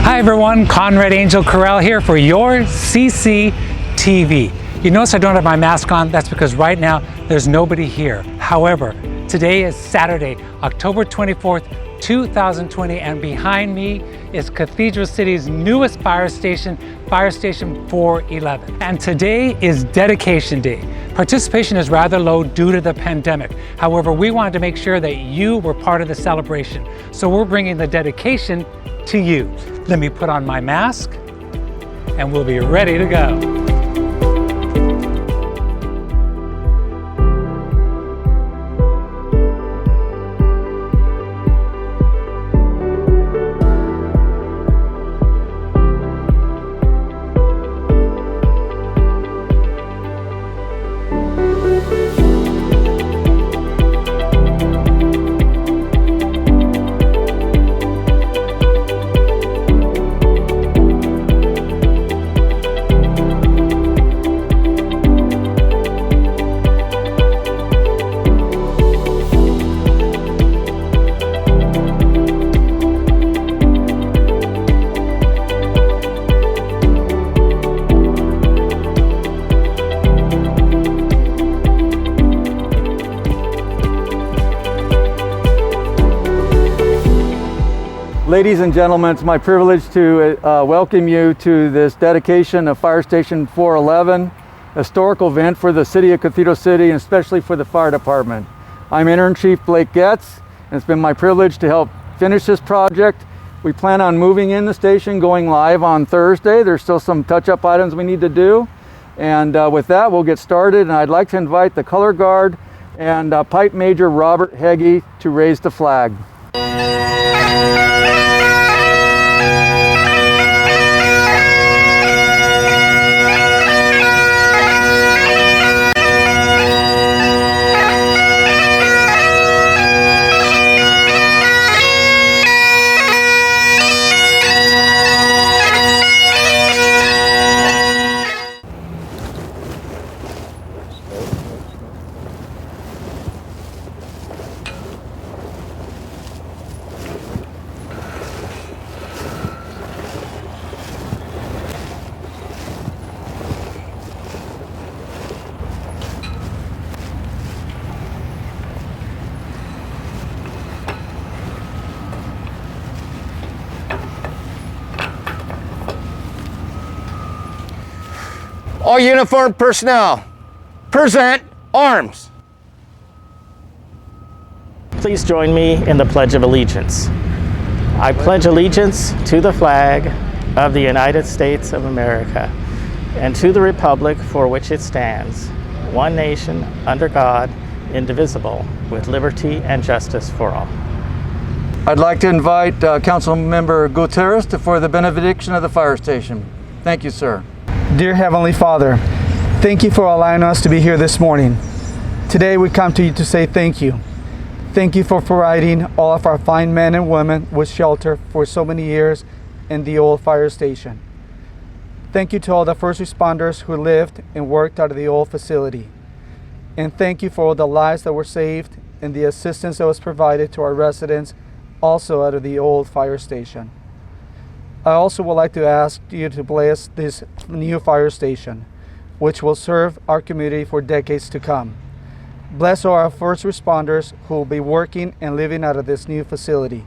Hi everyone, Conrad Angel Corral here for your CCTV. You notice I don't have my mask on. That's because right now there's nobody here. However, today is Saturday, October 24th, 2020, and behind me is Cathedral City's newest fire station 411. And today is Dedication Day. Participation is rather low due to the pandemic. However, we wanted to make sure that you were part of the celebration. So we're bringing the dedication to you. Let me put on my mask and we'll be ready to go. Ladies and gentlemen, it's my privilege to welcome you to this dedication of Fire Station 411, a historical event for the City of Cathedral City and especially for the Fire Department. I'm Intern Chief Blake Getz, and it's been my privilege to help finish this project. We plan on moving in the station, going live on Thursday. There's still some touch-up items we need to do. And with that, we'll get started. And I'd like to invite the Color Guard and Pipe Major Robert Heggie to raise the flag. All uniformed personnel, present arms. Please join me in the Pledge of Allegiance. I pledge allegiance to the flag of the United States of America and to the republic for which it stands, one nation, under God, indivisible, with liberty and justice for all. I'd like to invite Council Member Gutierrez for the benediction of the fire station. Thank you, sir. Dear Heavenly Father, thank you for allowing us to be here this morning. Today we come to you to say thank you. Thank you for providing all of our fine men and women with shelter for so many years in the old fire station. Thank you to all the first responders who lived and worked out of the old facility. And thank you for all the lives that were saved and the assistance that was provided to our residents also out of the old fire station. I also would like to ask you to bless this new fire station, which will serve our community for decades to come. Bless all our first responders who will be working and living out of this new facility.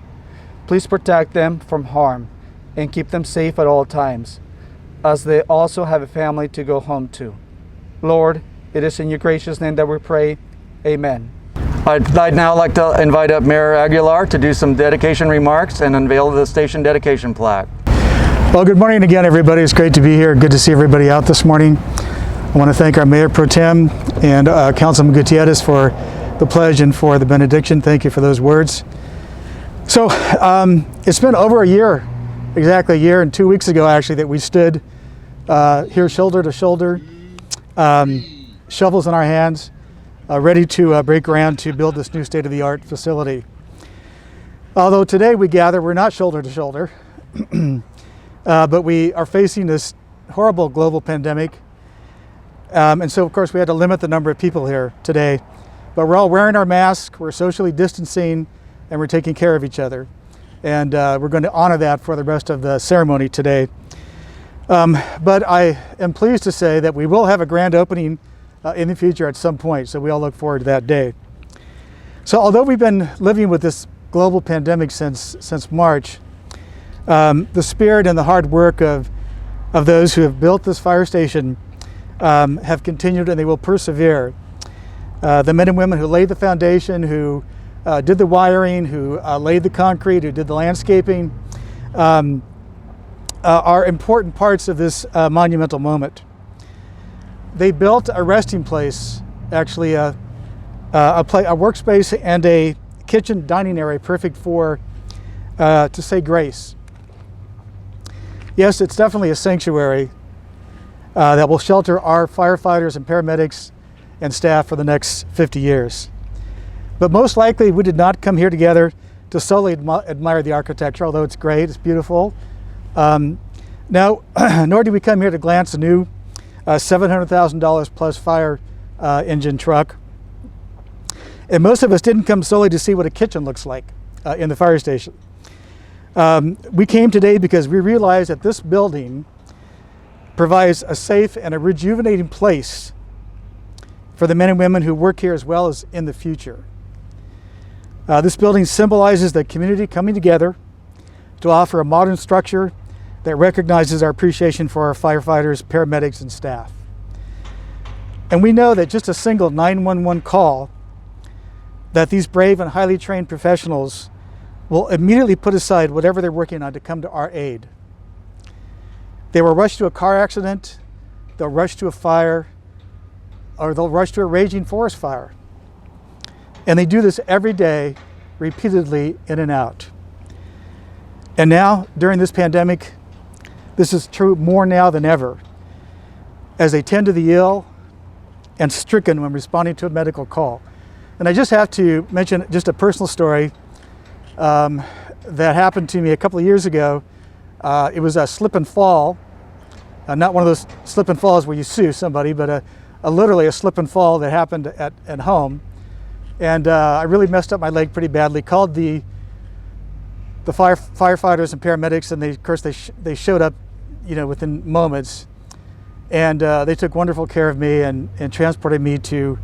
Please protect them from harm and keep them safe at all times, as they also have a family to go home to. Lord, it is in your gracious name that we pray. Amen. I'd now like to invite up Mayor Aguilar to do some dedication remarks and unveil the station dedication plaque. Well, good morning again, everybody. It's great to be here. Good to see everybody out this morning. I want to thank our Mayor Pro Tem and Councilman Gutierrez for the pledge and for the benediction. Thank you for those words. So it's been over a year, exactly a year and 2 weeks ago actually, that we stood here shoulder to shoulder, shovels in our hands, ready to break ground to build this new state-of-the-art facility. Although today we gather, we're not shoulder to shoulder, but we are facing this horrible global pandemic. And so, of course, we had to limit the number of people here today. But we're all wearing our masks, we're socially distancing, and we're taking care of each other. and we're going to honor that for the rest of the ceremony today. But I am pleased to say that we will have a grand opening in the future at some point, so we all look forward to that day. So although we've been living with this global pandemic since March, the spirit and the hard work of those who have built this fire station have continued, and they will persevere. The men and women who laid the foundation, who did the wiring, who laid the concrete, who did the landscaping, are important parts of this monumental moment. They built a resting place, actually a workspace and a kitchen dining area perfect for to say grace. Yes, it's definitely a sanctuary that will shelter our firefighters and paramedics and staff for the next 50 years. But most likely we did not come here together to solely admire the architecture, although it's great, it's beautiful. Now, nor do we come here to glance a new $700,000 plus fire engine truck. And most of us didn't come solely to see what a kitchen looks like in the fire station. We came today because we realized that this building provides a safe and a rejuvenating place for the men and women who work here as well as in the future. This building symbolizes the community coming together to offer a modern structure that recognizes our appreciation for our firefighters, paramedics, and staff. And we know that just a single 911 call, that these brave and highly trained professionals will immediately put aside whatever they're working on to come to our aid. They will rush to a car accident, they'll rush to a fire, or they'll rush to a raging forest fire. And they do this every day, repeatedly, in and out. And now, during this pandemic, this is true more now than ever, as they tend to the ill and stricken when responding to a medical call. And I just have to mention just a personal story that happened to me a couple of years ago. It was a slip and fall, not one of those slip and falls where you sue somebody, but literally a slip and fall that happened at home. And I really messed up my leg pretty badly. Called the firefighters and paramedics, and of course they showed up, within moments, and they took wonderful care of me and transported me to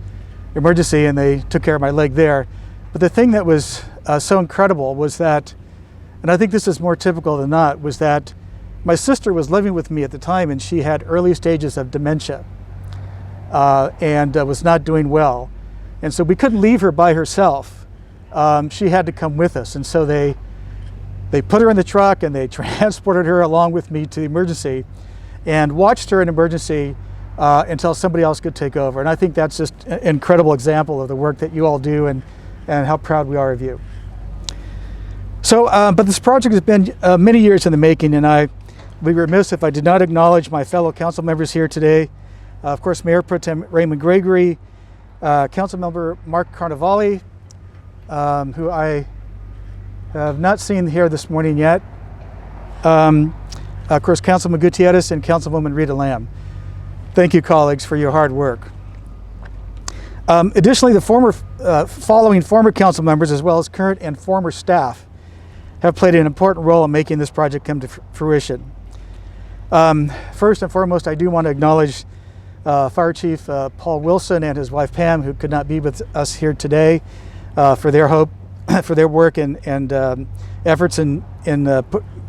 emergency, and they took care of my leg there. But the thing that was so incredible was that, and I think this is more typical than not, was that my sister was living with me at the time, and she had early stages of dementia and was not doing well. And so we couldn't leave her by herself. She had to come with us. And so they put her in the truck and they transported her along with me to the emergency and watched her in emergency until somebody else could take over. And I think that's just an incredible example of the work that you all do and how proud we are of you. So, but this project has been many years in the making, and I'd be remiss if I did not acknowledge my fellow council members here today. Of course, Mayor Pro Tem Raymond Gregory, Council Member Mark Carnevale, who I have not seen here this morning yet. Of course, Councilman Gutierrez and Councilwoman Rita Lamb. Thank you, colleagues, for your hard work. Additionally, the following former council members, as well as current and former staff, have played an important role in making this project come to fruition. First and foremost, I do want to acknowledge Fire Chief Paul Wilson and his wife Pam, who could not be with us here today, for their work and efforts in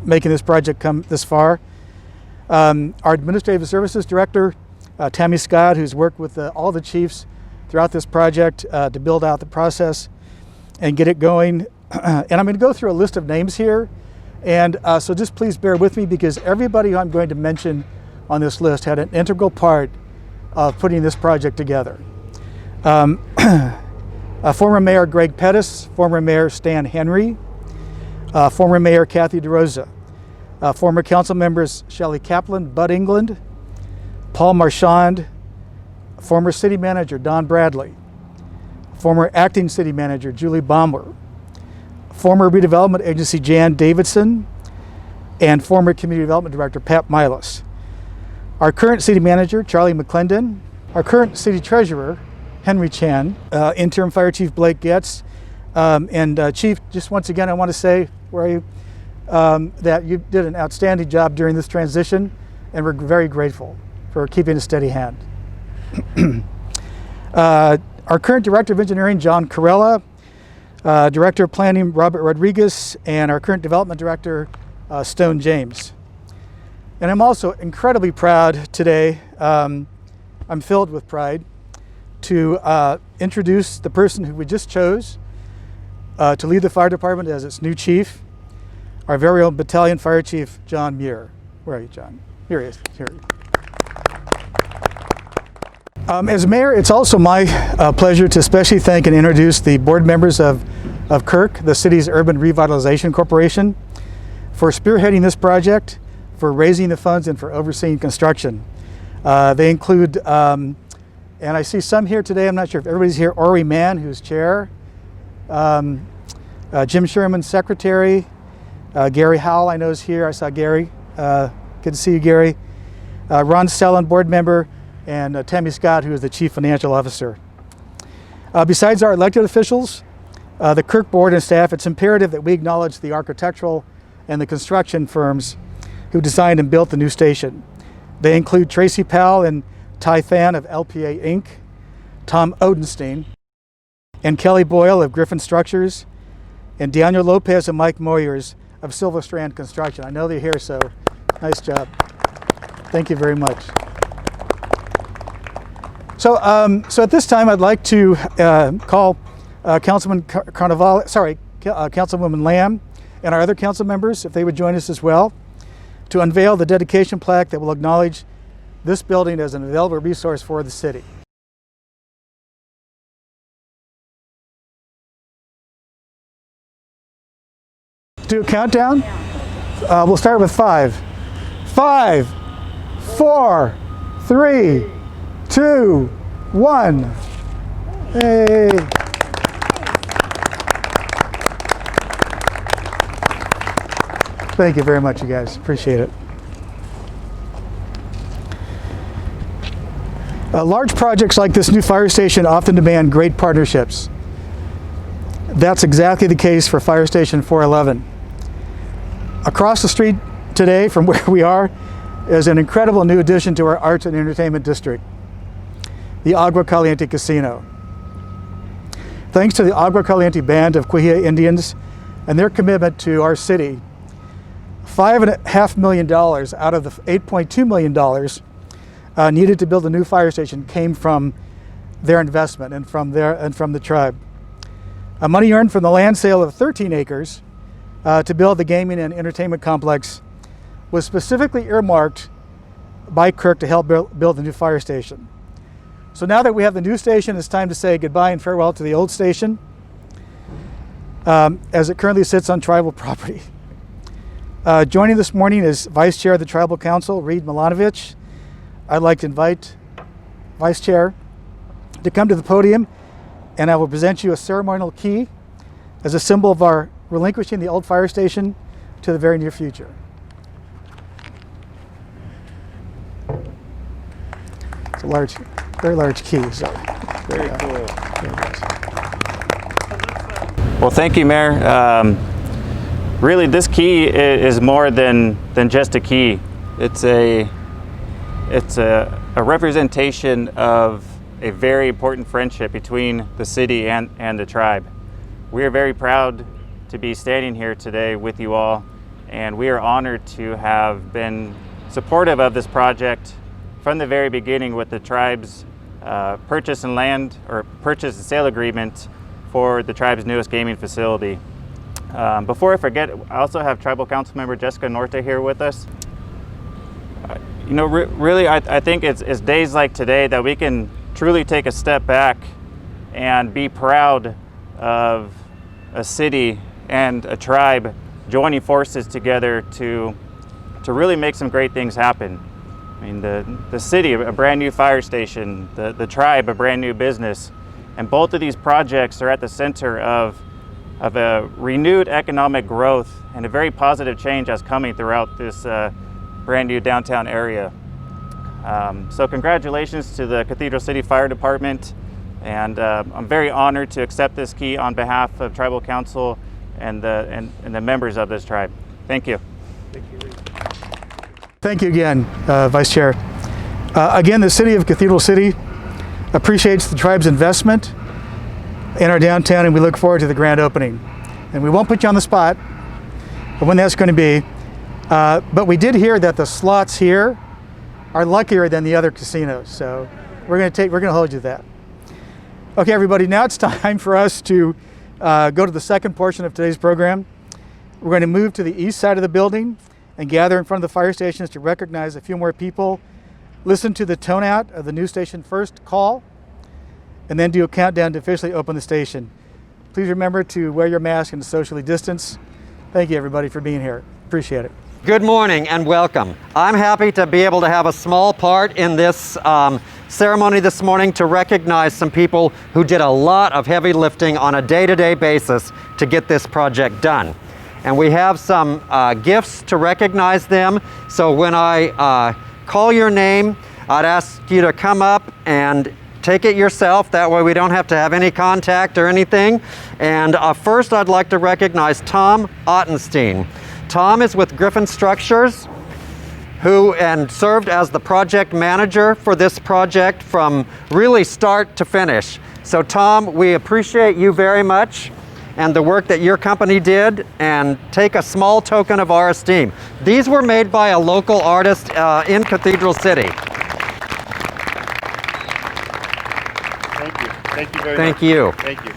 making this project come this far. Our Administrative Services Director, Tammy Scott, who's worked with all the chiefs throughout this project to build out the process and get it going. And I'm going to go through a list of names here, and so just please bear with me, because everybody who I'm going to mention on this list had an integral part of putting this project together. Former Mayor Greg Pettis, former Mayor Stan Henry, former Mayor Kathy DeRosa, former council members Shelley Kaplan, Bud England, Paul Marchand, former city manager Don Bradley, former acting city manager Julie Baumler, former redevelopment agency Jan Davidson, and former community development director Pat Milos. Our current city manager Charlie McClendon, our current city treasurer Henry Chan, interim fire chief Blake Getz, and chief, just once again I want to say where are you? That you did an outstanding job during this transition, and we're very grateful for keeping a steady hand. Our current Director of Engineering, John Corella, Director of Planning, Robert Rodriguez, and our current Development Director, Stone James. And I'm also incredibly proud today, I'm filled with pride, to introduce the person who we just chose to lead the fire department as its new chief, our very own Battalion Fire Chief, John Muir. Where are you, John? Here he is. Here he is. As mayor, it's also my pleasure to especially thank and introduce the board members of C.U.R.C, the city's Urban Revitalization Corporation, for spearheading this project, for raising the funds, and for overseeing construction. They include, and I see some here today, I'm not sure if everybody's here, Ori Mann, who's chair, Jim Sherman, secretary, Gary Howell, I know is here, I saw Gary, good to see you, Gary, Ron Stellan, board member, and Tammy Scott, who is the Chief Financial Officer. Besides our elected officials, the C.U.R.C board and staff, it's imperative that we acknowledge the architectural and the construction firms who designed and built the new station. They include Tracy Powell and Ty Fan of LPA Inc., Tom Odenstein, and Kelly Boyle of Griffin Structures, and Daniel Lopez and Mike Moyers of Silver Strand Construction. I know they're here, so nice job. Thank you very much. So at this time, I'd like to call Councilwoman Lamb and our other council members, if they would join us as well, to unveil the dedication plaque that will acknowledge this building as an available resource for the city. Do a countdown? We'll start with 5. 5, 4, 3, 2, 1. Hey. Thank you very much, you guys. Appreciate it. Large projects like this new fire station often demand great partnerships. That's exactly the case for Fire Station 411. Across the street today from where we are is an incredible new addition to our arts and entertainment district, the Agua Caliente Casino. Thanks to the Agua Caliente Band of Quechua Indians and their commitment to our city, $5.5 million out of the $8.2 million needed to build a new fire station came from their investment and from the tribe. Money earned from the land sale of 13 acres to build the gaming and entertainment complex was specifically earmarked by C.U.R.C to help build the new fire station. So now that we have the new station, it's time to say goodbye and farewell to the old station as it currently sits on tribal property. Joining this morning is Vice Chair of the Tribal Council, Reed Milanovich. I'd like to invite Vice Chair to come to the podium, and I will present you a ceremonial key as a symbol of our relinquishing the old fire station to the very near future. It's a large, very large key. So very cool. Well, thank you, Mayor. Really, this key is more than just a key. It's a representation of a very important friendship between the city and the tribe. We are very proud to be standing here today with you all, and we are honored to have been supportive of this project from the very beginning with the tribe's purchase and sale agreement for the tribe's newest gaming facility. Before I forget, I also have Tribal Council Member Jessica Norte here with us. You know, really, I think it's days like today that we can truly take a step back and be proud of a city and a tribe joining forces together to really make some great things happen. I mean, the city, a brand new fire station, the tribe, a brand new business, and both of these projects are at the center of a renewed economic growth and a very positive change that's coming throughout this brand new downtown area. So congratulations to the Cathedral City Fire Department, and I'm very honored to accept this key on behalf of Tribal Council and the members of this tribe. Thank you. Thank you again, Vice Chair. Again, the City of Cathedral City appreciates the tribe's investment in our downtown, and we look forward to the grand opening. And we won't put you on the spot of when that's going to be, but we did hear that the slots here are luckier than the other casinos, so we're going to hold you to that. Okay, everybody, now it's time for us to go to the second portion of today's program. We're going to move to the east side of the building and gather in front of the fire stations to recognize a few more people, listen to the tone out of the new station first call, and then do a countdown to officially open the station. Please remember to wear your mask and socially distance. Thank you, everybody, for being here. Appreciate it. Good morning and welcome. I'm happy to be able to have a small part in this ceremony this morning to recognize some people who did a lot of heavy lifting on a day-to-day basis to get this project done. And we have some gifts to recognize them. So when I call your name, I'd ask you to come up and take it yourself. That way we don't have to have any contact or anything. And first I'd like to recognize Tom Ottenstein. Tom is with Griffin Structures, who served as the project manager for this project from really start to finish. So Tom, we appreciate you very much and the work that your company did, and take a small token of our esteem. These were made by a local artist in Cathedral City. Thank you. Thank you very much. Thank you. Thank you.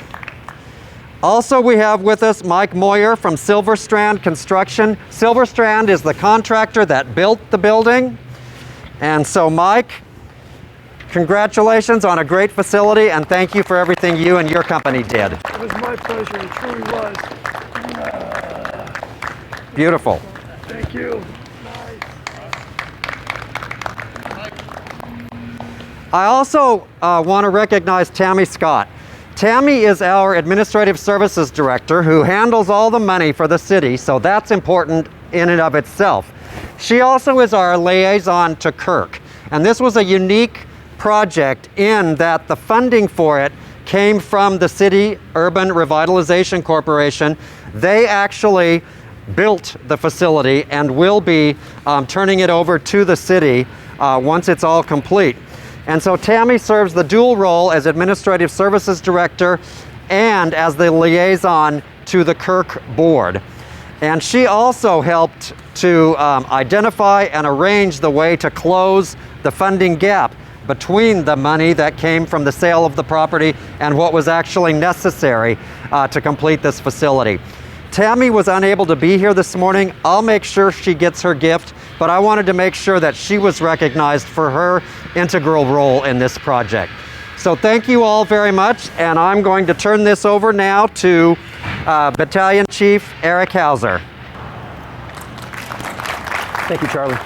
Also, we have with us Mike Moyer from Silver Strand Construction. Silver Strand is the contractor that built the building. And so, Mike, congratulations on a great facility, and thank you for everything you and your company did. It was my pleasure. It truly was. Beautiful. Thank you. I also want to recognize Tammy Scott. Tammy is our Administrative Services Director who handles all the money for the city, so that's important in and of itself. She also is our liaison to C.U.R.C. And this was a unique project in that the funding for it came from the City Urban Revitalization Corporation. They actually built the facility and will be turning it over to the city once it's all complete. And so Tammy serves the dual role as Administrative Services Director and as the liaison to the C.U.R.C. board. And she also helped to identify and arrange the way to close the funding gap between the money that came from the sale of the property and what was actually necessary to complete this facility. Tammy was unable to be here this morning. I'll make sure she gets her gift, but I wanted to make sure that she was recognized for her integral role in this project. So thank you all very much, and I'm going to turn this over now to Battalion Chief Eric Hauser. Thank you, Charlie.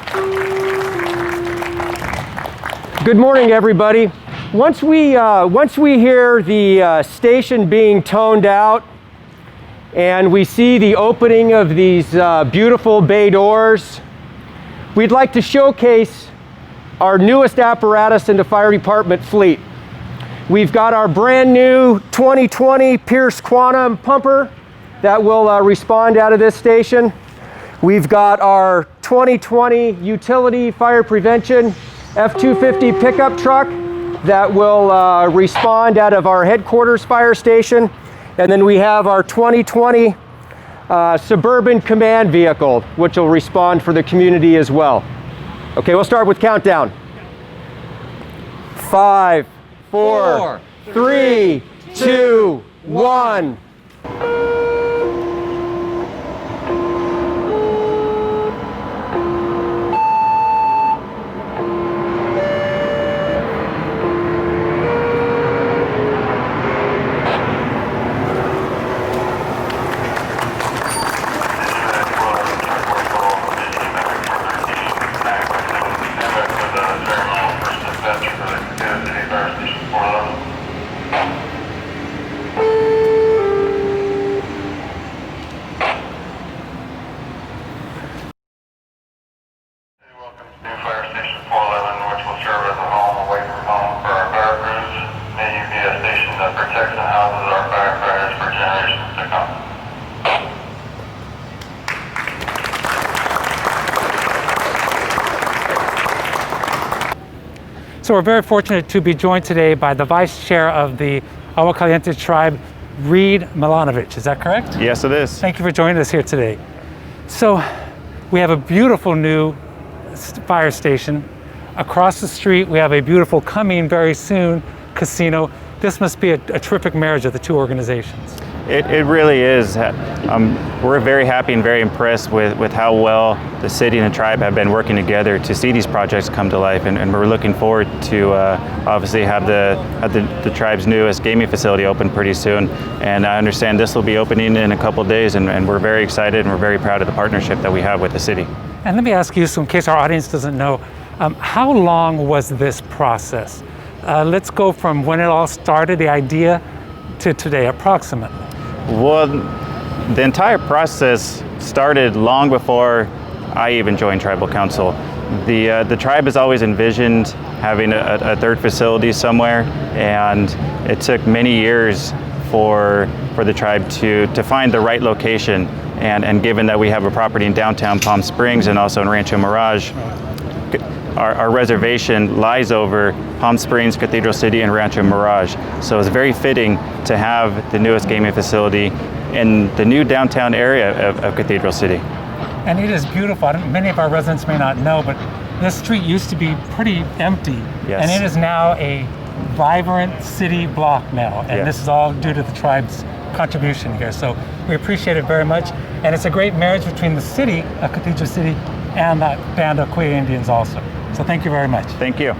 Good morning, everybody. Once we hear the station being toned out, and we see the opening of these beautiful bay doors, we'd like to showcase our newest apparatus in the fire department fleet. We've got our brand new 2020 Pierce Quantum pumper that will respond out of this station. We've got our 2020 utility fire prevention F-250 pickup truck that will respond out of our headquarters fire station. And then we have our 2020 Suburban Command Vehicle, which will respond for the community as well. Okay, we'll start with countdown. 5, 4, 3, 2, 1. City Fire Department, City Urban Revitalization Corporation. 411. So we're very fortunate to be joined today by the Vice Chair of the Agua Caliente Tribe, Reed Milanovic. Is that correct? Yes, it is. Thank you for joining us here today. So we have a beautiful new fire station. Across the street, we have a beautiful, coming very soon, casino. This must be a terrific marriage of the two organizations. It really is. We're very happy and very impressed with how well the city and the tribe have been working together to see these projects come to life, and we're looking forward to obviously have the tribe's newest gaming facility open pretty soon. And I understand this will be opening in a couple of days, and we're very excited and we're very proud of the partnership that we have with the city. And let me ask you, so in case our audience doesn't know, how long was this process? Let's go from when it all started, the idea, to today, approximately. Well, the entire process started long before I even joined Tribal Council. The tribe has always envisioned having a third facility somewhere, and it took many years for the tribe to find the right location. And given that we have a property in downtown Palm Springs and also in Rancho Mirage, our reservation lies over Palm Springs, Cathedral City, and Rancho Mirage. So it's very fitting to have the newest gaming facility in the new downtown area of Cathedral City. And it is beautiful. Many of our residents may not know, but this street used to be pretty empty. Yes. And it is now a vibrant city block now. And Yeah. this is all due to the tribe's contribution here. So we appreciate it very much. And it's a great marriage between the city of Cathedral City and the band of Quay Indians also. So thank you very much. Thank you.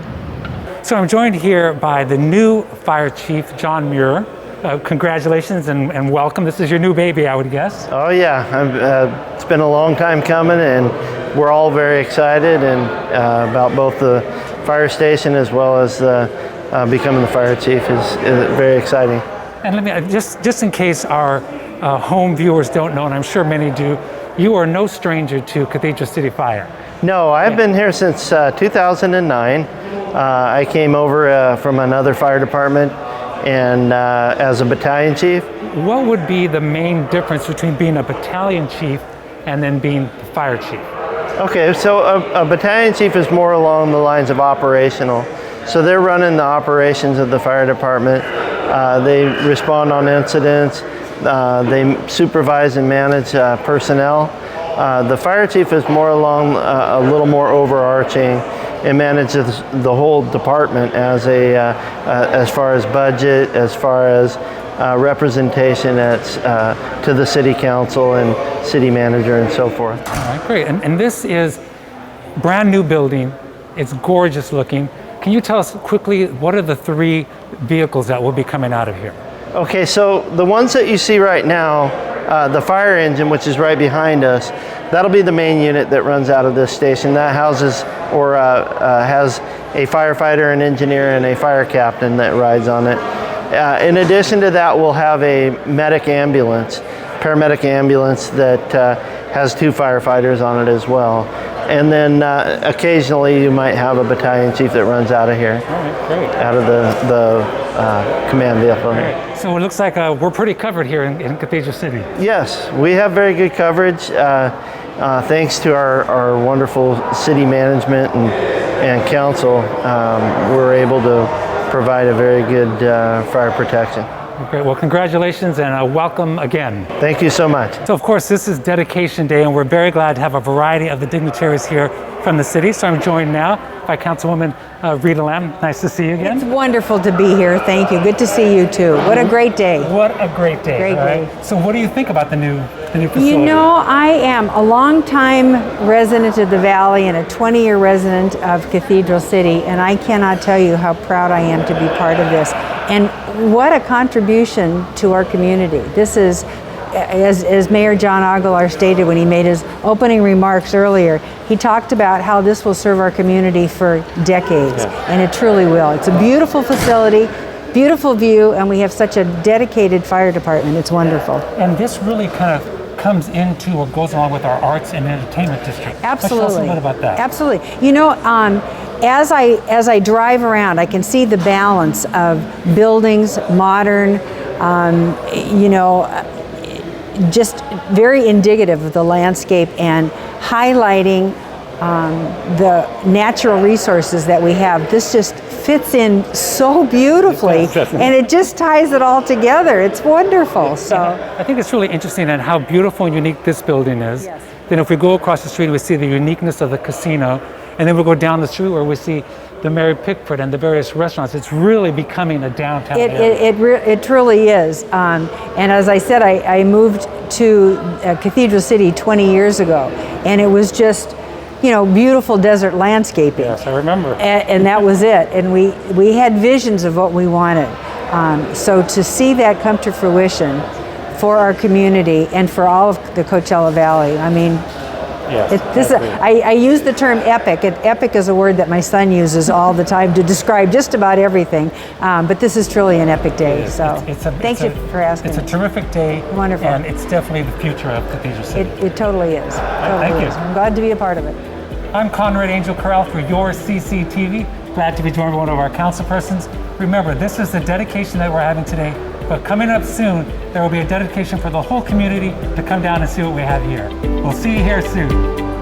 So I'm joined here by the new Fire Chief, John Muir. Congratulations and welcome. This is your new baby, I would guess. Oh yeah, it's been a long time coming, and we're all very excited and about both the fire station as well as becoming the fire chief is very exciting. And let me, just in case our home viewers don't know, and I'm sure many do, you are no stranger to Cathedral City Fire. No, I've been here since 2009. I came over from another fire department and as a battalion chief. What would be the main difference between being a battalion chief and then being the fire chief? Okay, so a battalion chief is more along the lines of operational. So they're running the operations of the fire department. They respond on incidents. They supervise and manage personnel. The fire chief is more along a little more overarching and manages the whole department as far as budget, as far as representation to the city council and city manager and so forth. All right, great. And this is brand new building. It's gorgeous looking. Can you tell us quickly, what are the 3 vehicles that will be coming out of here? Okay, so the ones that you see right now, the fire engine, which is right behind us, that'll be the main unit that runs out of this station. That houses or has a firefighter, an engineer, and a fire captain that rides on it. In addition to that, we'll have a medic ambulance, paramedic ambulance that has 2 firefighters on it as well. And then occasionally you might have a battalion chief that runs out of here, out of the command vehicle. Right. So it looks like we're pretty covered here in Cathedral City. Yes, we have very good coverage. Thanks to our wonderful city management and council, we're able to provide a very good fire protection. Great. Well, congratulations and welcome again. Thank you so much. So, of course, this is Dedication Day, and we're very glad to have a variety of the dignitaries here from the city. So I'm joined now by Councilwoman Rita Lamb. Nice to see you again. It's wonderful to be here. Thank you. Good to see you too. What a great day. What a great day. Great day. Right? So what do you think about the new facility? You know, I am a longtime resident of the Valley and a 20-year resident of Cathedral City, and I cannot tell you how proud I am to be part of this. And what a contribution to our community. This is, as Mayor John Aguilar stated when he made his opening remarks earlier, he talked about how this will serve our community for decades, and it truly will. It's a beautiful facility, beautiful view, and we have such a dedicated fire department. It's wonderful. And this really kind of comes into or goes along with our arts and entertainment district. Absolutely. Tell us a little bit about that. Absolutely. You know, as I drive around, I can see the balance of buildings, modern, you know, just very indicative of the landscape and highlighting the natural resources that we have. This just fits in so beautifully, and it just ties it all together. It's wonderful. So I think it's really interesting in how beautiful and unique this building is. Yes. Then if we go across the street, we see the uniqueness of the casino, and then we go down the street where we see the Mary Pickford and the various restaurants. It's really becoming a downtown area. It truly is. And as I said, I moved to Cathedral City 20 years ago, and it was just, you know, beautiful desert landscaping. Yes, I remember. And that was it. And we had visions of what we wanted. So to see that come to fruition for our community and for all of the Coachella Valley, I mean, yes, I use the term epic. Epic is a word that my son uses all the time to describe just about everything. But this is truly an epic day. So thank you for asking. It's a terrific day. Wonderful. And it's definitely the future of Cathedral City. It totally is. Thank you. I'm glad to be a part of it. I'm Conrad Angel Corral for your CCTV. Glad to be joined by one of our councilpersons. Remember, this is the dedication that we're having today, but coming up soon, there will be a dedication for the whole community to come down and see what we have here. We'll see you here soon.